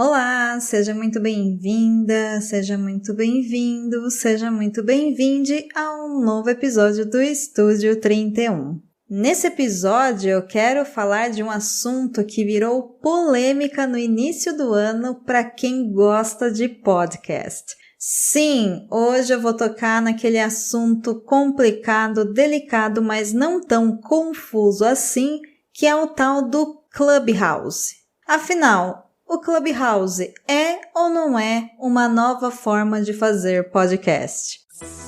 Olá, seja muito bem-vinda, seja muito bem-vindo, seja muito bem-vinde a um novo episódio do Estúdio 31. Nesse episódio eu quero falar de um assunto que virou polêmica no início do ano para quem gosta de podcast. Sim, hoje eu vou tocar naquele assunto complicado, delicado, mas não tão confuso assim, que é o tal do Clubhouse. Afinal, o Clubhouse é ou não é uma nova forma de fazer podcast?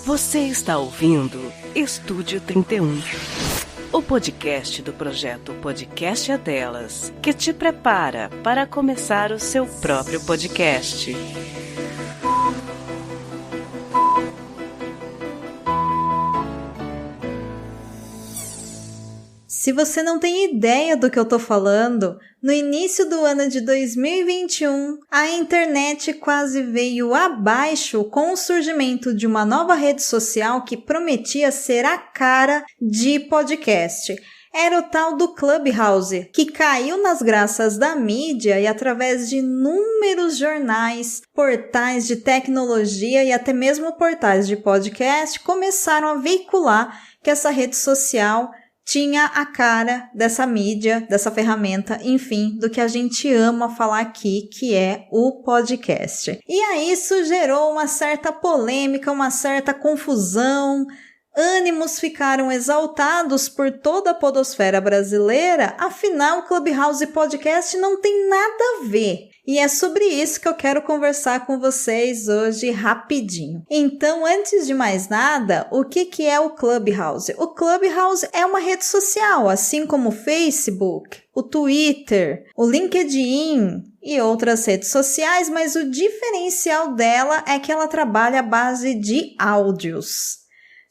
Você está ouvindo Estúdio 31, o podcast do projeto Podcast é Delas, que te prepara para começar o seu próprio podcast. Se você não tem ideia do que eu tô falando, no início do ano de 2021, a internet quase veio abaixo com o surgimento de uma nova rede social que prometia ser a cara de podcast. Era o tal do Clubhouse, que caiu nas graças da mídia e através de inúmeros jornais, portais de tecnologia e até mesmo portais de podcast começaram a veicular que essa rede social tinha a cara dessa mídia, dessa ferramenta, enfim, do que a gente ama falar aqui, que é o podcast. E aí isso gerou uma certa polêmica, uma certa confusão, ânimos ficaram exaltados por toda a podosfera brasileira, afinal, Clubhouse e podcast não tem nada a ver. E é sobre isso que eu quero conversar com vocês hoje rapidinho. Então, antes de mais nada, o que é o Clubhouse? O Clubhouse é uma rede social, assim como o Facebook, o Twitter, o LinkedIn e outras redes sociais, mas o diferencial dela é que ela trabalha à base de áudios.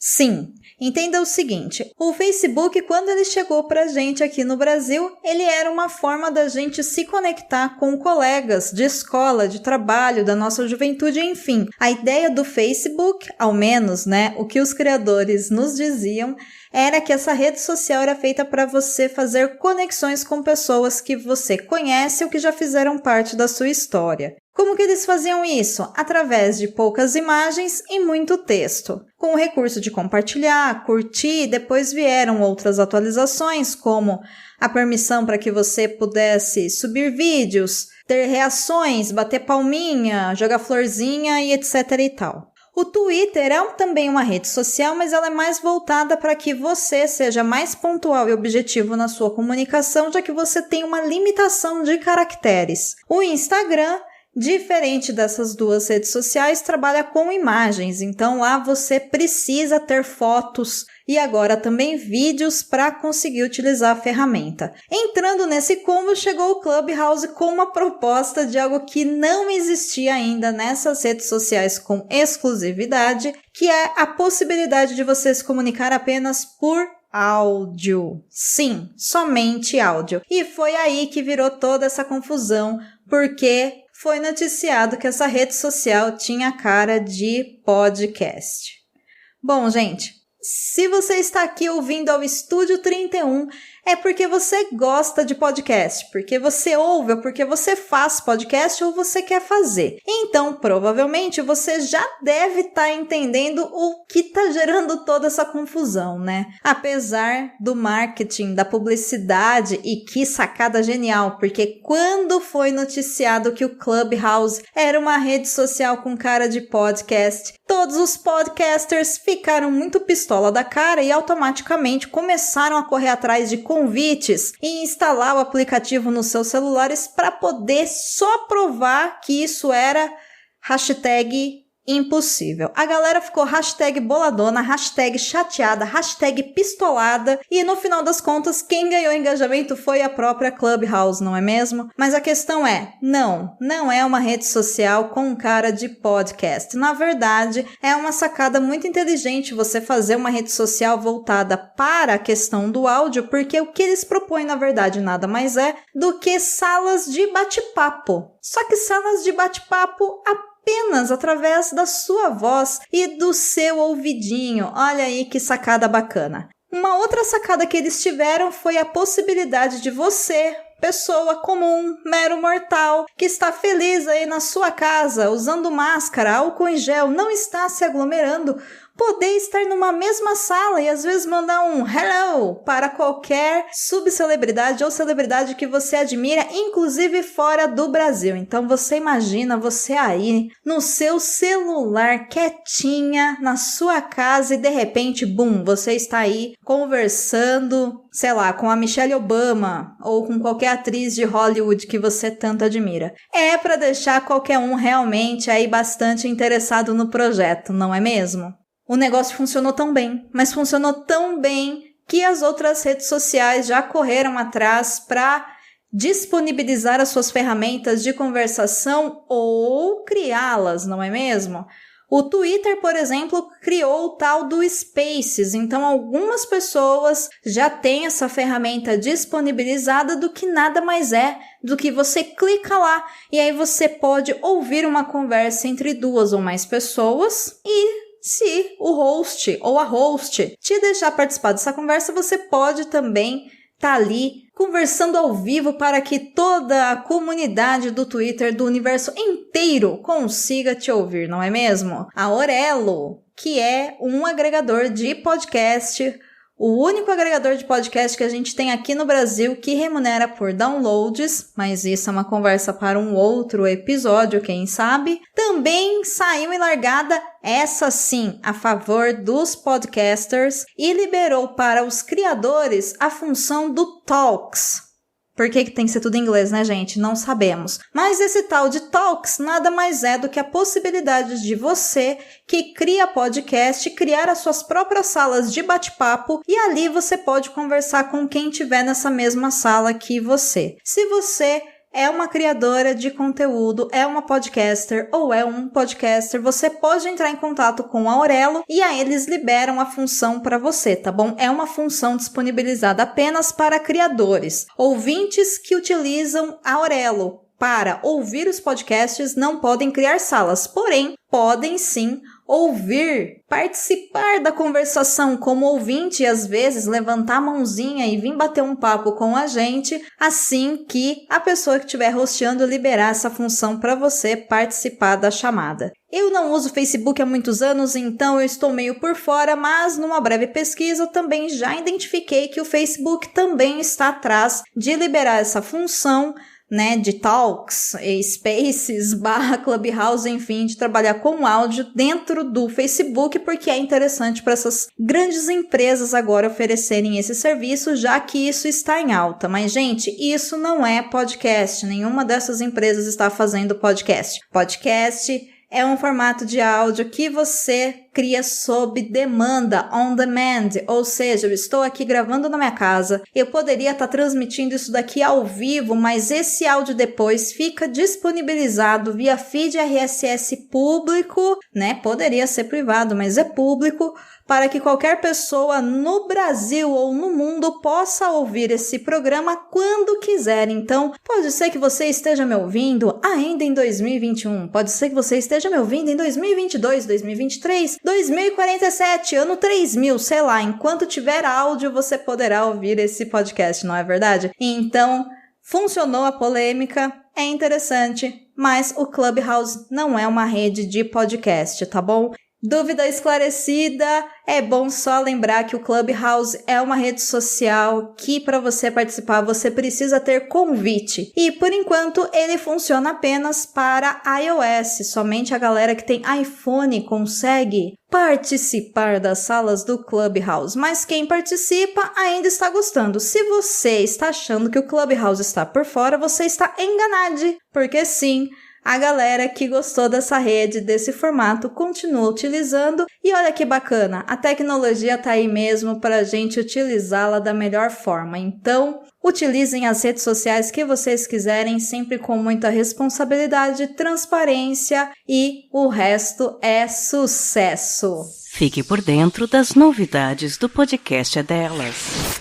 Sim, entenda o seguinte, o Facebook, quando ele chegou pra gente aqui no Brasil, ele era uma forma da gente se conectar com colegas de escola, de trabalho, da nossa juventude, enfim. A ideia do Facebook, ao menos, o que os criadores nos diziam, era que essa rede social era feita para você fazer conexões com pessoas que você conhece ou que já fizeram parte da sua história. Como que eles faziam isso? Através de poucas imagens e muito texto. Com o recurso de compartilhar, curtir, depois vieram outras atualizações, como a permissão para que você pudesse subir vídeos, ter reações, bater palminha, jogar florzinha e etc e tal. O Twitter é também uma rede social, mas ela é mais voltada para que você seja mais pontual e objetivo na sua comunicação, já que você tem uma limitação de caracteres. O Instagram, diferente dessas duas redes sociais, trabalha com imagens, então lá você precisa ter fotos e agora também vídeos para conseguir utilizar a ferramenta. Entrando nesse combo, chegou o Clubhouse com uma proposta de algo que não existia ainda nessas redes sociais com exclusividade, que é a possibilidade de você se comunicar apenas por áudio. Sim, somente áudio. E foi aí que virou toda essa confusão, porque foi noticiado que essa rede social tinha cara de podcast. Bom, gente, se você está aqui ouvindo ao Estúdio 31, é porque você gosta de podcast, porque você ouve, ou porque você faz podcast ou você quer fazer. Então, provavelmente, você já deve estar entendendo o que está gerando toda essa confusão, Apesar do marketing, da publicidade, e que sacada genial, porque quando foi noticiado que o Clubhouse era uma rede social com cara de podcast, todos os podcasters ficaram muito pistola da cara e automaticamente começaram a correr atrás de convites e instalar o aplicativo nos seus celulares para poder só provar que isso era hashtag impossível. A galera ficou hashtag boladona, hashtag chateada, hashtag pistolada e no final das contas quem ganhou engajamento foi a própria Clubhouse, não é mesmo? Mas a questão é, não é uma rede social com cara de podcast. Na verdade, é uma sacada muito inteligente você fazer uma rede social voltada para a questão do áudio, porque o que eles propõem na verdade nada mais é do que salas de bate-papo. Só que salas de bate-papo apenas através da sua voz e do seu ouvidinho. Olha aí que sacada bacana. Uma outra sacada que eles tiveram foi a possibilidade de você, pessoa comum, mero mortal, que está feliz aí na sua casa, usando máscara, álcool em gel, não está se aglomerando, poder estar numa mesma sala e às vezes mandar um hello para qualquer subcelebridade ou celebridade que você admira, inclusive fora do Brasil. Então você imagina você aí no seu celular, quietinha, na sua casa e de repente, bum, você está aí conversando, sei lá, com a Michelle Obama ou com qualquer atriz de Hollywood que você tanto admira. É para deixar qualquer um realmente aí bastante interessado no projeto, não é mesmo? O negócio funcionou tão bem, mas funcionou tão bem que as outras redes sociais já correram atrás para disponibilizar as suas ferramentas de conversação ou criá-las, não é mesmo? O Twitter, por exemplo, criou o tal do Spaces, então algumas pessoas já têm essa ferramenta disponibilizada do que nada mais é do que você clica lá e aí você pode ouvir uma conversa entre duas ou mais pessoas e se o host ou a host te deixar participar dessa conversa, você pode também estar ali conversando ao vivo para que toda a comunidade do Twitter do universo inteiro consiga te ouvir, não é mesmo? A Aurelo, que é um agregador de podcast, o único agregador de podcast que a gente tem aqui no Brasil que remunera por downloads, mas isso é uma conversa para um outro episódio, quem sabe. Também saiu em largada, essa sim, a favor dos podcasters e liberou para os criadores a função do Talks. Por que tem que ser tudo em inglês, né, gente? Não sabemos. Mas esse tal de Talks nada mais é do que a possibilidade de você, que cria podcast, criar as suas próprias salas de bate-papo e ali você pode conversar com quem estiver nessa mesma sala que você. Se você é uma criadora de conteúdo, é uma podcaster ou é um podcaster, você pode entrar em contato com a Aurelo e aí eles liberam a função para você, tá bom? É uma função disponibilizada apenas para criadores. Ouvintes que utilizam a Aurelo para ouvir os podcasts não podem criar salas, porém, podem sim ouvir, participar da conversação como ouvinte e às vezes levantar a mãozinha e vir bater um papo com a gente assim que a pessoa que estiver hosteando liberar essa função para você participar da chamada. Eu não uso Facebook há muitos anos, então eu estou meio por fora, mas numa breve pesquisa eu também já identifiquei que o Facebook também está atrás de liberar essa função, né, de Talks, Spaces, Clubhouse, enfim, de trabalhar com áudio dentro do Facebook, porque é interessante para essas grandes empresas agora oferecerem esse serviço, já que isso está em alta. Mas, gente, isso não é podcast, nenhuma dessas empresas está fazendo podcast. Podcast é um formato de áudio que você cria sob demanda, on demand, ou seja, eu estou aqui gravando na minha casa, eu poderia estar transmitindo isso daqui ao vivo, mas esse áudio depois fica disponibilizado via feed RSS público, né? Poderia ser privado, mas é público, para que qualquer pessoa no Brasil ou no mundo possa ouvir esse programa quando quiser. Então, pode ser que você esteja me ouvindo ainda em 2021, pode ser que você esteja me ouvindo em 2022, 2023, 2047, ano 3000, sei lá, enquanto tiver áudio você poderá ouvir esse podcast, não é verdade? Então, funcionou a polêmica, é interessante, mas o Clubhouse não é uma rede de podcast, tá bom? Dúvida esclarecida, é bom só lembrar que o Clubhouse é uma rede social que para você participar você precisa ter convite. E por enquanto ele funciona apenas para iOS, somente a galera que tem iPhone consegue participar das salas do Clubhouse. Mas quem participa ainda está gostando. Se você está achando que o Clubhouse está por fora, você está enganado, porque sim, a galera que gostou dessa rede, desse formato, continua utilizando. E olha que bacana, a tecnologia tá aí mesmo para a gente utilizá-la da melhor forma. Então, utilizem as redes sociais que vocês quiserem, sempre com muita responsabilidade, transparência e o resto é sucesso. Fique por dentro das novidades do podcast é delas.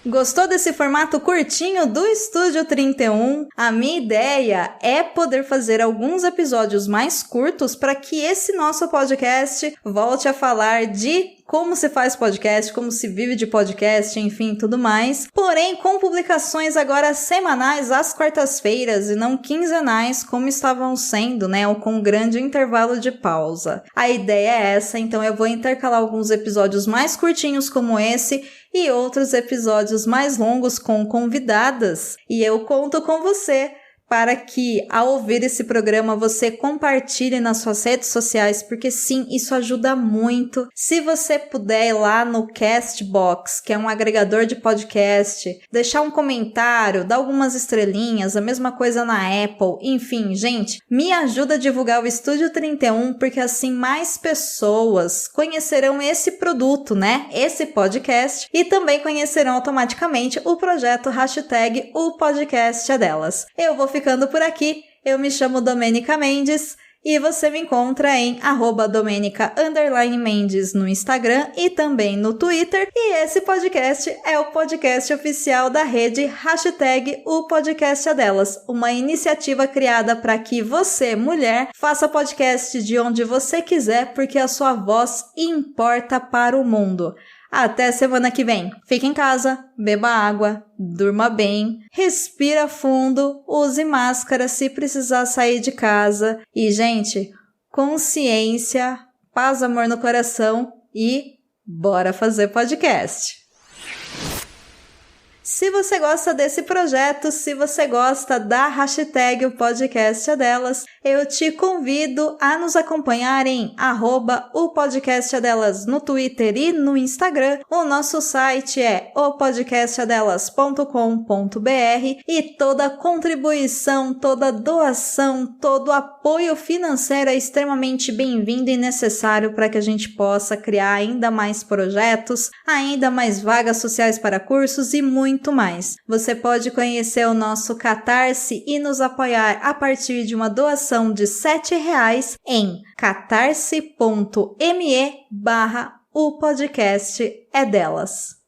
Gostou desse formato curtinho do Estúdio 31? A minha ideia é poder fazer alguns episódios mais curtos para que esse nosso podcast volte a falar de como se faz podcast, como se vive de podcast, enfim, tudo mais. Porém, com publicações agora semanais às quartas-feiras e não quinzenais, como estavam sendo, né, ou com um grande intervalo de pausa. A ideia é essa, então eu vou intercalar alguns episódios mais curtinhos como esse e outros episódios mais longos com convidadas. E eu conto com você para que, ao ouvir esse programa, você compartilhe nas suas redes sociais, porque sim, isso ajuda muito. Se você puder ir lá no Castbox, que é um agregador de podcast, deixar um comentário, dar algumas estrelinhas, a mesma coisa na Apple, enfim, gente, me ajuda a divulgar o Estúdio 31, porque assim mais pessoas conhecerão esse produto, né? Esse podcast, e também conhecerão automaticamente o projeto hashtag O Podcast é Delas. Eu vou ficando por aqui, eu me chamo Domênica Mendes e você me encontra em @Domenica_Mendes no Instagram e também no Twitter. E esse podcast é o podcast oficial da rede hashtag O Podcast é Delas, uma iniciativa criada para que você, mulher, faça podcast de onde você quiser, porque a sua voz importa para o mundo. Até semana que vem. Fique em casa, beba água, durma bem, respira fundo, use máscara se precisar sair de casa. E, gente, consciência, paz, amor no coração e bora fazer podcast. Se você gosta desse projeto, se você gosta da hashtag O Podcast é Delas, eu te convido a nos acompanhar em @O Podcast é Delas no Twitter e no Instagram. O nosso site é opodcastadelas.com.br e toda contribuição, toda doação, todo apoio financeiro é extremamente bem-vindo e necessário para que a gente possa criar ainda mais projetos, ainda mais vagas sociais para cursos e muito mais. Você pode conhecer o nosso Catarse e nos apoiar a partir de uma doação de R$7 em catarse.me/O Podcast é Delas.